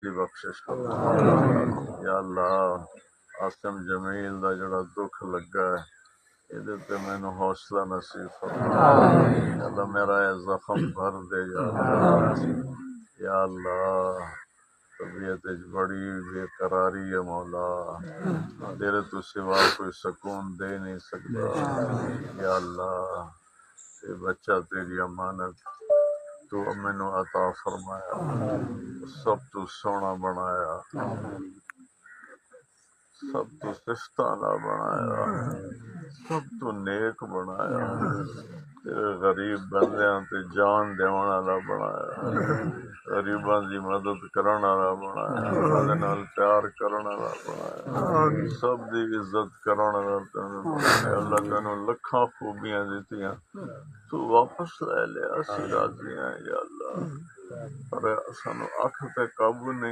دی بخشش کرو یا اللہ۔ عاصم جمیل دا جڑا دکھ لگا ہے یہ تے مینوں حوصلہ نصیب فرما یا اللہ، میرا یہ زخم بھر دے یا اللہ۔ یا اللہ طبیعت بڑی بے قراری ہے مولا، تیرے تو سوا کوئی سکون دے نہیں سکتا یا اللہ۔ یہ بچہ تیری امانت تو مینوں عطا فرمایا، سب تو سونا بنایا، سب تو سفتانہ بنایا، سب تو نیک بنایا، تیرے غریب بندیاں تے جان دیون والا بنایا، غریباں دی مدد کرن والا بنایا، انہاں دے نال پیار کرن والا بنایا، سب دی عزت کرن والا بنایا۔ اللہ تینوں لکھاں خوبیاں دتیاں، تو واپس لے لے، اسی راضی ہیں یا اللہ، پر سانو اکھ تے قابو نہیں